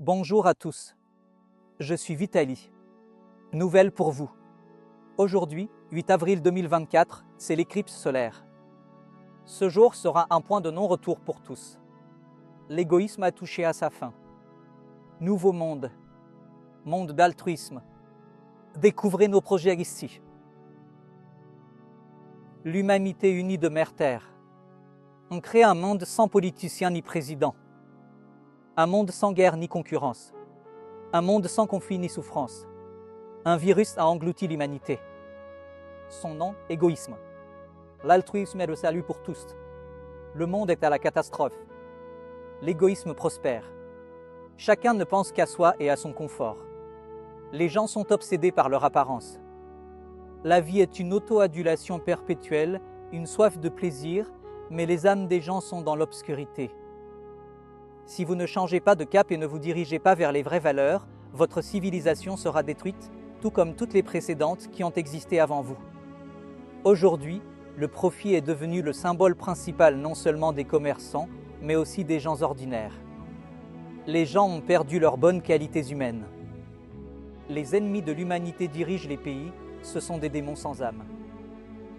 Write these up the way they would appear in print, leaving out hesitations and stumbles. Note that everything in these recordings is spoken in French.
Bonjour à tous, je suis Vitali. Nouvelle pour vous. Aujourd'hui, 8 avril 2024, c'est l'éclipse solaire. Ce jour sera un point de non-retour pour tous. L'égoïsme a touché à sa fin. Nouveau monde, monde d'altruisme. Découvrez nos projets ici. L'humanité unie de Mère-Terre. On crée un monde sans politiciens ni présidents. Un monde sans guerre ni concurrence. Un monde sans conflit ni souffrance. Un virus a englouti l'humanité. Son nom, égoïsme. L'altruisme est le salut pour tous. Le monde est à la catastrophe. L'égoïsme prospère. Chacun ne pense qu'à soi et à son confort. Les gens sont obsédés par leur apparence. La vie est une auto-adulation perpétuelle, une soif de plaisir, mais les âmes des gens sont dans l'obscurité. Si vous ne changez pas de cap et ne vous dirigez pas vers les vraies valeurs, votre civilisation sera détruite, tout comme toutes les précédentes qui ont existé avant vous. Aujourd'hui, le profit est devenu le symbole principal non seulement des commerçants, mais aussi des gens ordinaires. Les gens ont perdu leurs bonnes qualités humaines. Les ennemis de l'humanité dirigent les pays, ce sont des démons sans âme.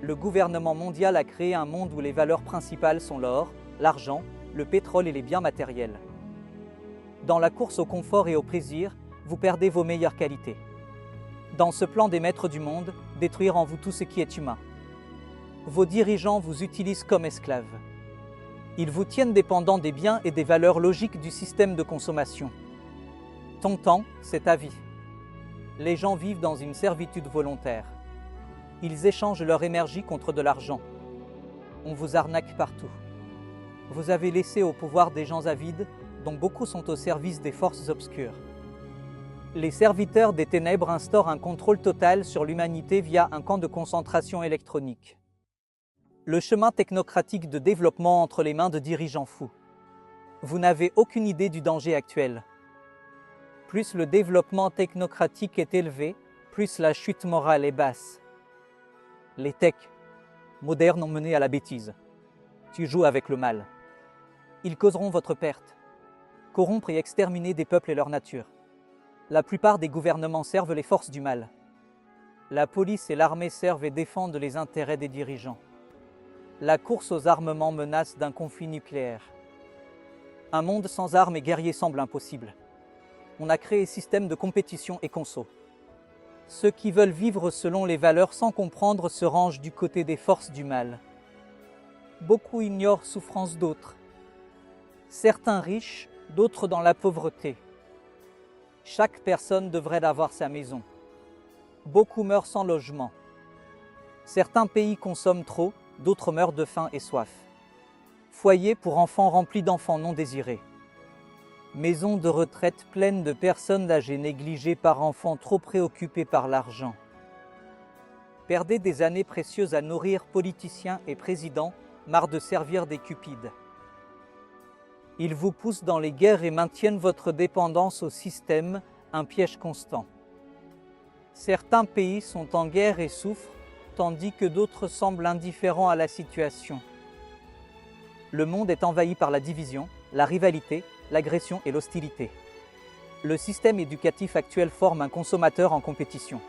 Le gouvernement mondial a créé un monde où les valeurs principales sont l'or, l'argent, le pétrole et les biens matériels. Dans la course au confort et au plaisir, vous perdez vos meilleures qualités. Dans ce plan des maîtres du monde, détruire en vous tout ce qui est humain. Vos dirigeants vous utilisent comme esclaves. Ils vous tiennent dépendants des biens et des valeurs logiques du système de consommation. Ton temps, c'est ta vie. Les gens vivent dans une servitude volontaire. Ils échangent leur énergie contre de l'argent. On vous arnaque partout. Vous avez laissé au pouvoir des gens avides, dont beaucoup sont au service des forces obscures. Les serviteurs des ténèbres instaurent un contrôle total sur l'humanité via un camp de concentration électronique. Le chemin technocratique de développement entre les mains de dirigeants fous. Vous n'avez aucune idée du danger actuel. Plus le développement technocratique est élevé, plus la chute morale est basse. Les techs modernes ont mené à la bêtise. Tu joues avec le mal. Ils causeront votre perte. Corrompre et exterminer des peuples et leur nature. La plupart des gouvernements servent les forces du mal. La police et l'armée servent et défendent les intérêts des dirigeants. La course aux armements menace d'un conflit nucléaire. Un monde sans armes et guerriers semble impossible. On a créé système de compétition et conso. Ceux qui veulent vivre selon les valeurs sans comprendre se rangent du côté des forces du mal. Beaucoup ignorent souffrance d'autres. Certains riches, d'autres dans la pauvreté. Chaque personne devrait avoir sa maison. Beaucoup meurent sans logement. Certains pays consomment trop, d'autres meurent de faim et soif. Foyers pour enfants remplis d'enfants non désirés. Maisons de retraite pleines de personnes âgées négligées par enfants trop préoccupés par l'argent. Perdez des années précieuses à nourrir politiciens et présidents, marre de servir des cupides. Ils vous poussent dans les guerres et maintiennent votre dépendance au système, un piège constant. Certains pays sont en guerre et souffrent, tandis que d'autres semblent indifférents à la situation. Le monde est envahi par la division, la rivalité, l'agression et l'hostilité. Le système éducatif actuel forme un consommateur en compétition.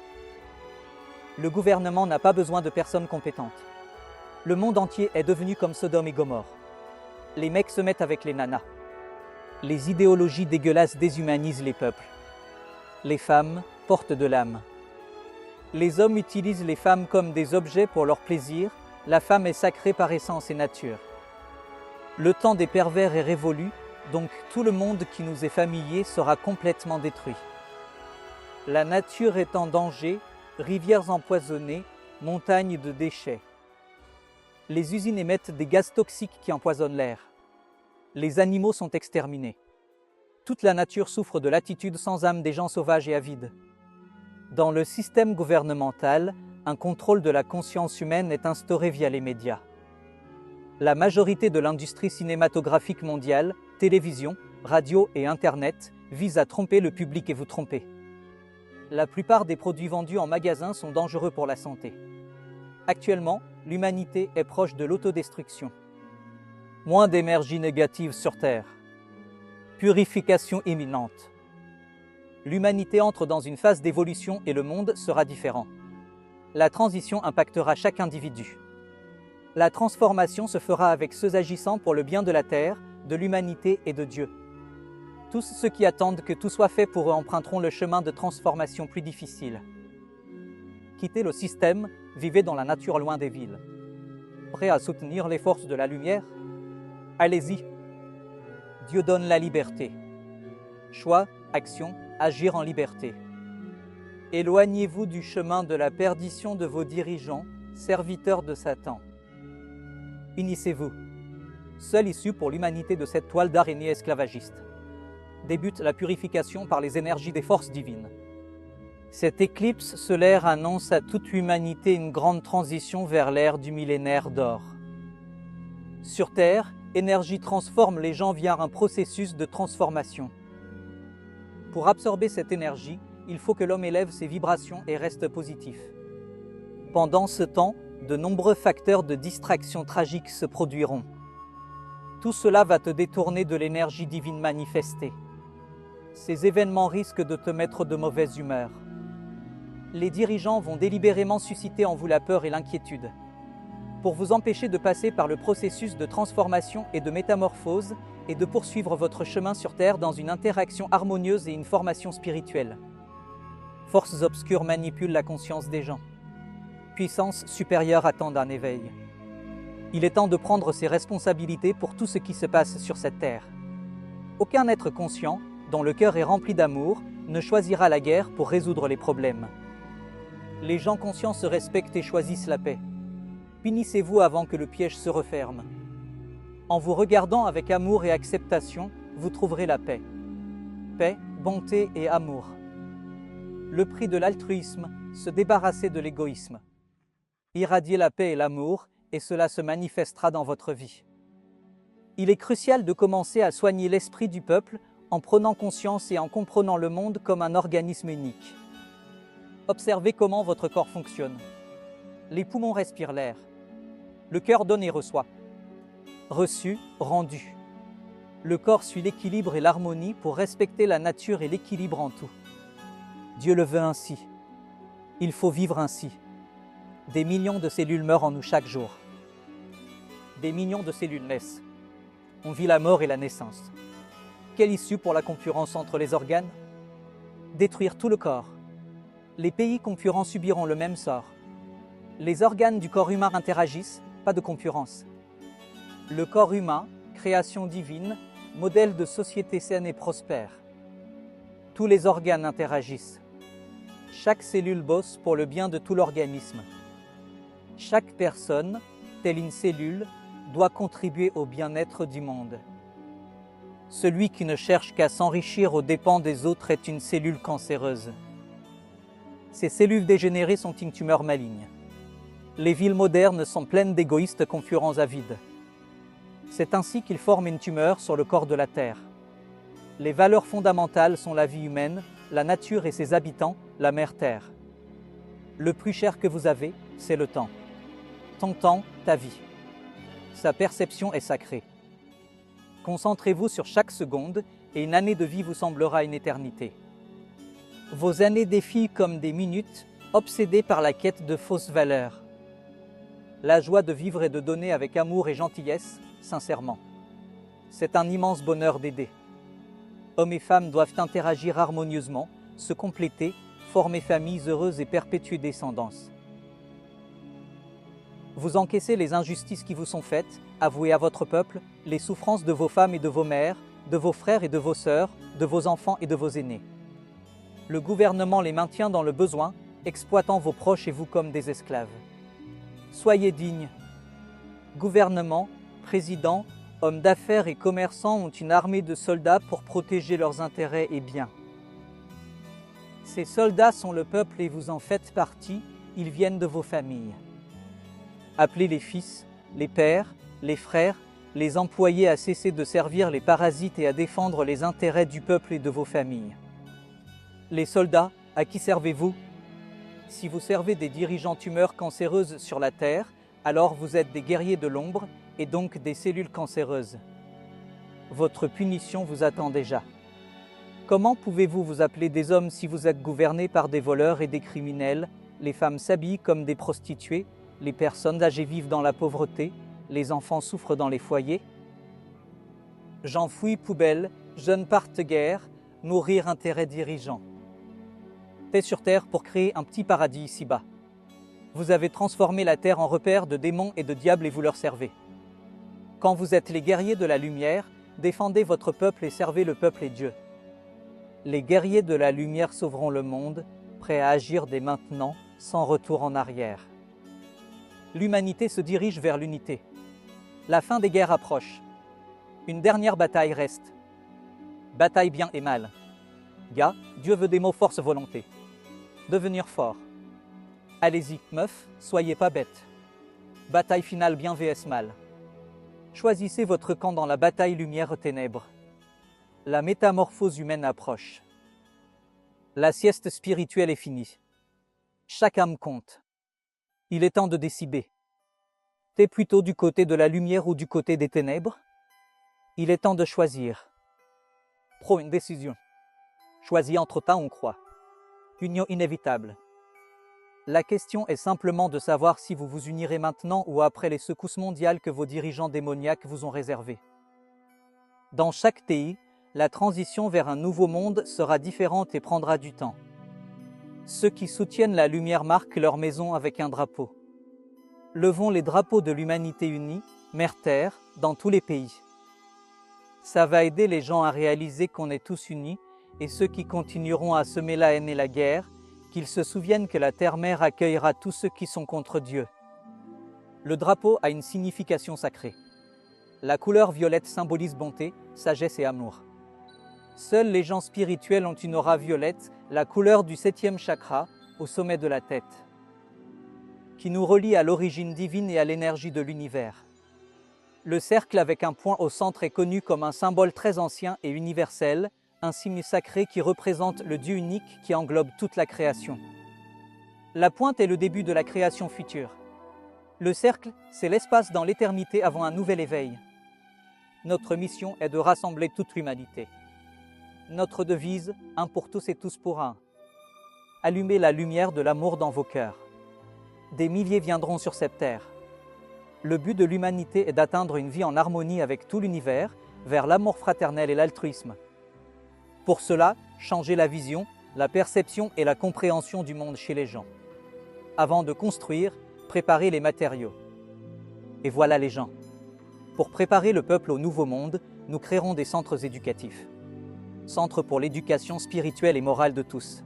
Le gouvernement n'a pas besoin de personnes compétentes. Le monde entier est devenu comme Sodome et Gomorrhe. Les mecs se mettent avec les nanas. Les idéologies dégueulasses déshumanisent les peuples. Les femmes portent de l'âme. Les hommes utilisent les femmes comme des objets pour leur plaisir. La femme est sacrée par essence et nature. Le temps des pervers est révolu, donc tout le monde qui nous est familier sera complètement détruit. La nature est en danger, rivières empoisonnées, montagnes de déchets. Les usines émettent des gaz toxiques qui empoisonnent l'air. Les animaux sont exterminés. Toute la nature souffre de l'attitude sans âme des gens sauvages et avides. Dans le système gouvernemental, un contrôle de la conscience humaine est instauré via les médias. La majorité de l'industrie cinématographique mondiale, télévision, radio et Internet, vise à tromper le public et vous tromper. La plupart des produits vendus en magasin sont dangereux pour la santé. Actuellement, l'humanité est proche de l'autodestruction. Moins d'énergie négative sur Terre. Purification imminente. L'humanité entre dans une phase d'évolution et le monde sera différent. La transition impactera chaque individu. La transformation se fera avec ceux agissant pour le bien de la Terre, de l'humanité et de Dieu. Tous ceux qui attendent que tout soit fait pour eux emprunteront le chemin de transformation plus difficile. Quittez le système, vivez dans la nature loin des villes. Prêt à soutenir les forces de la lumière? Allez-y. Dieu donne la liberté. Choix, action, agir en liberté. Éloignez-vous du chemin de la perdition de vos dirigeants, serviteurs de Satan. Unissez-vous. Seule issue pour l'humanité de cette toile d'araignée esclavagiste. Débute la purification par les énergies des forces divines. Cette éclipse solaire annonce à toute l'humanité une grande transition vers l'ère du millénaire d'or. Sur Terre, énergie transforme les gens via un processus de transformation. Pour absorber cette énergie, il faut que l'homme élève ses vibrations et reste positif. Pendant ce temps, de nombreux facteurs de distraction tragique se produiront. Tout cela va te détourner de l'énergie divine manifestée. Ces événements risquent de te mettre de mauvaise humeur. Les dirigeants vont délibérément susciter en vous la peur et l'inquiétude. Pour vous empêcher de passer par le processus de transformation et de métamorphose et de poursuivre votre chemin sur Terre dans une interaction harmonieuse et une formation spirituelle. Forces obscures manipulent la conscience des gens. Puissances supérieures attendent un éveil. Il est temps de prendre ses responsabilités pour tout ce qui se passe sur cette Terre. Aucun être conscient, dont le cœur est rempli d'amour, ne choisira la guerre pour résoudre les problèmes. Les gens conscients se respectent et choisissent la paix. Punissez-vous avant que le piège se referme. En vous regardant avec amour et acceptation, vous trouverez la paix. Paix, bonté et amour. Le prix de l'altruisme, se débarrasser de l'égoïsme. Irradiez la paix et l'amour, et cela se manifestera dans votre vie. Il est crucial de commencer à soigner l'esprit du peuple en prenant conscience et en comprenant le monde comme un organisme unique. Observez comment votre corps fonctionne. Les poumons respirent l'air. Le cœur donne et reçoit. Reçu, rendu. Le corps suit l'équilibre et l'harmonie pour respecter la nature et l'équilibre en tout. Dieu le veut ainsi. Il faut vivre ainsi. Des millions de cellules meurent en nous chaque jour. Des millions de cellules naissent. On vit la mort et la naissance. Quelle issue pour la concurrence entre les organes? Détruire tout le corps. Les pays concurrents subiront le même sort. Les organes du corps humain interagissent, pas de concurrence. Le corps humain, création divine, modèle de société saine et prospère. Tous les organes interagissent. Chaque cellule bosse pour le bien de tout l'organisme. Chaque personne, telle une cellule, doit contribuer au bien-être du monde. Celui qui ne cherche qu'à s'enrichir aux dépens des autres est une cellule cancéreuse. Ces cellules dégénérées sont une tumeur maligne. Les villes modernes sont pleines d'égoïstes concurrents avides. C'est ainsi qu'ils forment une tumeur sur le corps de la Terre. Les valeurs fondamentales sont la vie humaine, la nature et ses habitants, la mère Terre. Le plus cher que vous avez, c'est le temps. Ton temps, ta vie. Sa perception est sacrée. Concentrez-vous sur chaque seconde et une année de vie vous semblera une éternité. Vos années défilent comme des minutes, obsédées par la quête de fausses valeurs. La joie de vivre et de donner avec amour et gentillesse, sincèrement. C'est un immense bonheur d'aider. Hommes et femmes doivent interagir harmonieusement, se compléter, former familles heureuses et perpétuer descendance. Vous encaissez les injustices qui vous sont faites, avouez à votre peuple les souffrances de vos femmes et de vos mères, de vos frères et de vos sœurs, de vos enfants et de vos aînés. Le gouvernement les maintient dans le besoin, exploitant vos proches et vous comme des esclaves. Soyez dignes. Gouvernement, président, hommes d'affaires et commerçants ont une armée de soldats pour protéger leurs intérêts et biens. Ces soldats sont le peuple et vous en faites partie, ils viennent de vos familles. Appelez les fils, les pères, les frères, les employés à cesser de servir les parasites et à défendre les intérêts du peuple et de vos familles. Les soldats, à qui servez-vous? Si vous servez des dirigeants tumeurs cancéreuses sur la Terre, alors vous êtes des guerriers de l'ombre et donc des cellules cancéreuses. Votre punition vous attend déjà. Comment pouvez-vous vous appeler des hommes si vous êtes gouvernés par des voleurs et des criminels? Les femmes s'habillent comme des prostituées, les personnes âgées vivent dans la pauvreté, les enfants souffrent dans les foyers. J'enfouis poubelle, jeunes partent guerre, nourrir intérêts dirigeants. Paix sur terre pour créer un petit paradis ici-bas. Vous avez transformé la terre en repère de démons et de diables et vous leur servez. Quand vous êtes les guerriers de la lumière, défendez votre peuple et servez le peuple et Dieu. Les guerriers de la lumière sauveront le monde, prêts à agir dès maintenant, sans retour en arrière. L'humanité se dirige vers l'unité. La fin des guerres approche. Une dernière bataille reste. Bataille bien et mal. Gars, Dieu veut des mots force volonté. Devenir fort. Allez-y, meuf, soyez pas bête. Bataille finale bien vs mal. Choisissez votre camp dans la bataille lumière-ténèbres. La métamorphose humaine approche. La sieste spirituelle est finie. Chaque âme compte. Il est temps de décider. T'es plutôt du côté de la lumière ou du côté des ténèbres? Il est temps de choisir. Prends une décision. Choisis entre ta on croit. Union inévitable. La question est simplement de savoir si vous vous unirez maintenant ou après les secousses mondiales que vos dirigeants démoniaques vous ont réservées. Dans chaque pays, la transition vers un nouveau monde sera différente et prendra du temps. Ceux qui soutiennent la lumière marquent leur maison avec un drapeau. Levons les drapeaux de l'humanité unie, Mère-Terre, dans tous les pays. Ça va aider les gens à réaliser qu'on est tous unis, et ceux qui continueront à semer la haine et la guerre, qu'ils se souviennent que la Terre-Mère accueillera tous ceux qui sont contre Dieu. Le drapeau a une signification sacrée. La couleur violette symbolise bonté, sagesse et amour. Seuls les gens spirituels ont une aura violette, la couleur du 7e chakra, au sommet de la tête, qui nous relie à l'origine divine et à l'énergie de l'univers. Le cercle avec un point au centre est connu comme un symbole très ancien et universel, un signe sacré qui représente le Dieu unique qui englobe toute la création. La pointe est le début de la création future. Le cercle, c'est l'espace dans l'éternité avant un nouvel éveil. Notre mission est de rassembler toute l'humanité. Notre devise, un pour tous et tous pour un. Allumez la lumière de l'amour dans vos cœurs. Des milliers viendront sur cette terre. Le but de l'humanité est d'atteindre une vie en harmonie avec tout l'univers, vers l'amour fraternel et l'altruisme. Pour cela, changez la vision, la perception et la compréhension du monde chez les gens. Avant de construire, préparez les matériaux. Et voilà les gens. Pour préparer le peuple au nouveau monde, nous créerons des centres éducatifs. Centres pour l'éducation spirituelle et morale de tous.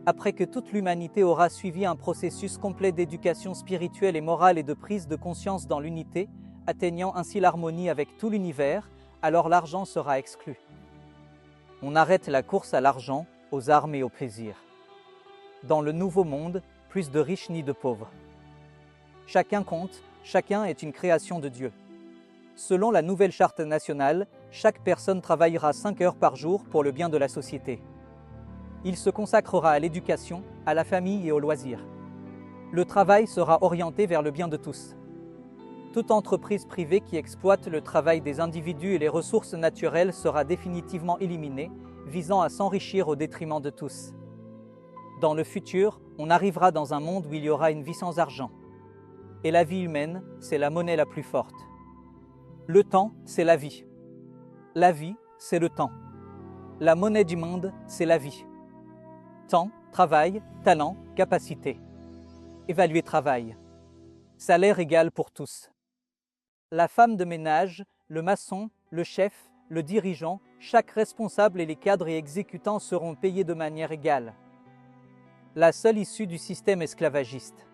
Après que toute l'humanité aura suivi un processus complet d'éducation spirituelle et morale et de prise de conscience dans l'unité, atteignant ainsi l'harmonie avec tout l'univers, alors l'argent sera exclu. On arrête la course à l'argent, aux armes et au plaisir. Dans le nouveau monde, plus de riches ni de pauvres. Chacun compte, chacun est une création de Dieu. Selon la nouvelle charte nationale, chaque personne travaillera 5 heures par jour pour le bien de la société. Il se consacrera à l'éducation, à la famille et aux loisirs. Le travail sera orienté vers le bien de tous. Toute entreprise privée qui exploite le travail des individus et les ressources naturelles sera définitivement éliminée, visant à s'enrichir au détriment de tous. Dans le futur, on arrivera dans un monde où il y aura une vie sans argent. Et la vie humaine, c'est la monnaie la plus forte. Le temps, c'est la vie. La vie, c'est le temps. La monnaie du monde, c'est la vie. Temps, travail, talent, capacité. Évaluer travail. Salaire égal pour tous. La femme de ménage, le maçon, le chef, le dirigeant, chaque responsable et les cadres et exécutants seront payés de manière égale. La seule issue du système esclavagiste.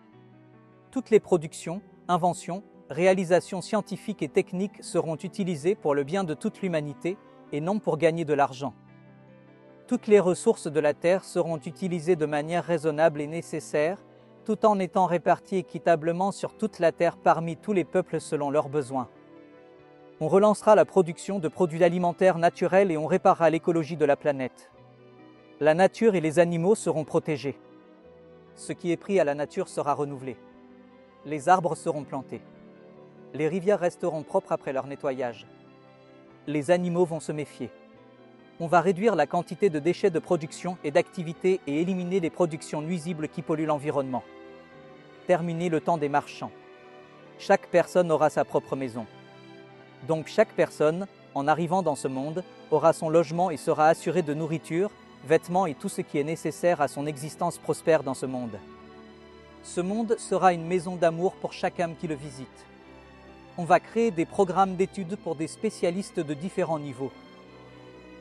Toutes les productions, inventions, réalisations scientifiques et techniques seront utilisées pour le bien de toute l'humanité et non pour gagner de l'argent. Toutes les ressources de la Terre seront utilisées de manière raisonnable et nécessaire, tout en étant réparties équitablement sur toute la Terre parmi tous les peuples selon leurs besoins. On relancera la production de produits alimentaires naturels et on réparera l'écologie de la planète. La nature et les animaux seront protégés. Ce qui est pris à la nature sera renouvelé. Les arbres seront plantés. Les rivières resteront propres après leur nettoyage. Les animaux vont se méfier. On va réduire la quantité de déchets de production et d'activité et éliminer les productions nuisibles qui polluent l'environnement. Terminer le temps des marchands. Chaque personne aura sa propre maison. Donc chaque personne, en arrivant dans ce monde, aura son logement et sera assurée de nourriture, vêtements et tout ce qui est nécessaire à son existence prospère dans ce monde. Ce monde sera une maison d'amour pour chaque âme qui le visite. On va créer des programmes d'études pour des spécialistes de différents niveaux.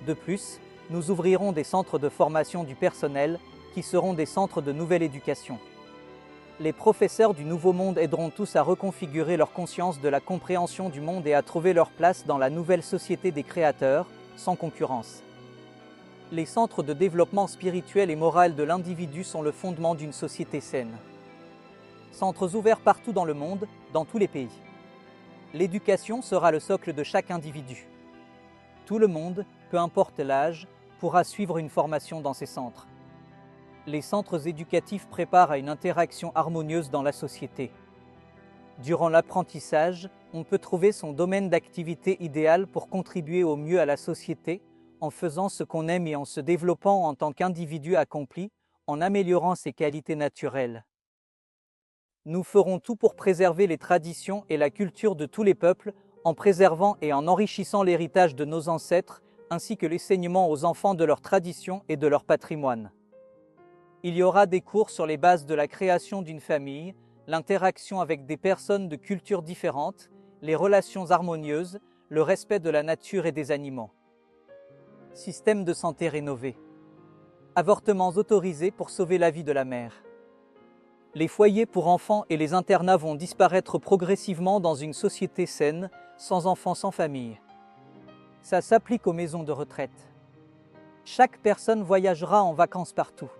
De plus, nous ouvrirons des centres de formation du personnel qui seront des centres de nouvelle éducation. Les professeurs du Nouveau Monde aideront tous à reconfigurer leur conscience de la compréhension du monde et à trouver leur place dans la nouvelle société des créateurs, sans concurrence. Les centres de développement spirituel et moral de l'individu sont le fondement d'une société saine. Centres ouverts partout dans le monde, dans tous les pays. L'éducation sera le socle de chaque individu. Tout le monde, peu importe l'âge, pourra suivre une formation dans ces centres. Les centres éducatifs préparent à une interaction harmonieuse dans la société. Durant l'apprentissage, on peut trouver son domaine d'activité idéal pour contribuer au mieux à la société, en faisant ce qu'on aime et en se développant en tant qu'individu accompli, en améliorant ses qualités naturelles. Nous ferons tout pour préserver les traditions et la culture de tous les peuples, en préservant et en enrichissant l'héritage de nos ancêtres, ainsi que l'enseignement aux enfants de leurs traditions et de leur patrimoine. Il y aura des cours sur les bases de la création d'une famille, l'interaction avec des personnes de cultures différentes, les relations harmonieuses, le respect de la nature et des animaux. Système de santé rénové. Avortements autorisés pour sauver la vie de la mère. Les foyers pour enfants et les internats vont disparaître progressivement dans une société saine, sans enfants, sans famille. Ça s'applique aux maisons de retraite. Chaque personne voyagera en vacances partout.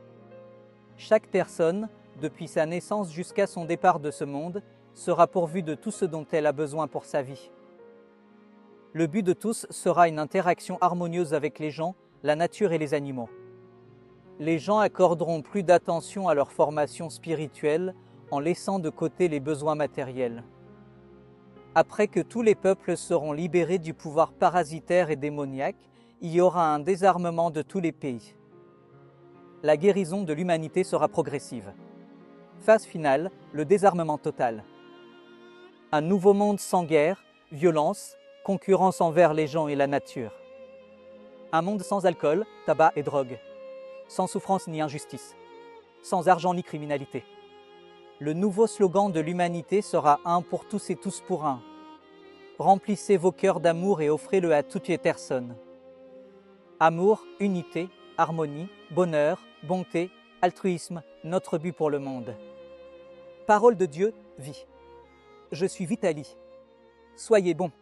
Chaque personne, depuis sa naissance jusqu'à son départ de ce monde, sera pourvue de tout ce dont elle a besoin pour sa vie. Le but de tous sera une interaction harmonieuse avec les gens, la nature et les animaux. Les gens accorderont plus d'attention à leur formation spirituelle en laissant de côté les besoins matériels. Après que tous les peuples seront libérés du pouvoir parasitaire et démoniaque, il y aura un désarmement de tous les pays. La guérison de l'humanité sera progressive. Phase finale, le désarmement total. Un nouveau monde sans guerre, violence, concurrence envers les gens et la nature. Un monde sans alcool, tabac et drogue. Sans souffrance ni injustice. Sans argent ni criminalité. Le nouveau slogan de l'humanité sera « Un pour tous et tous pour un ». Remplissez vos cœurs d'amour et offrez-le à toutes les personnes. Amour, unité, harmonie, bonheur, bonté, altruisme, notre but pour le monde. Parole de Dieu, vie. Je suis Vitali. Soyez bons.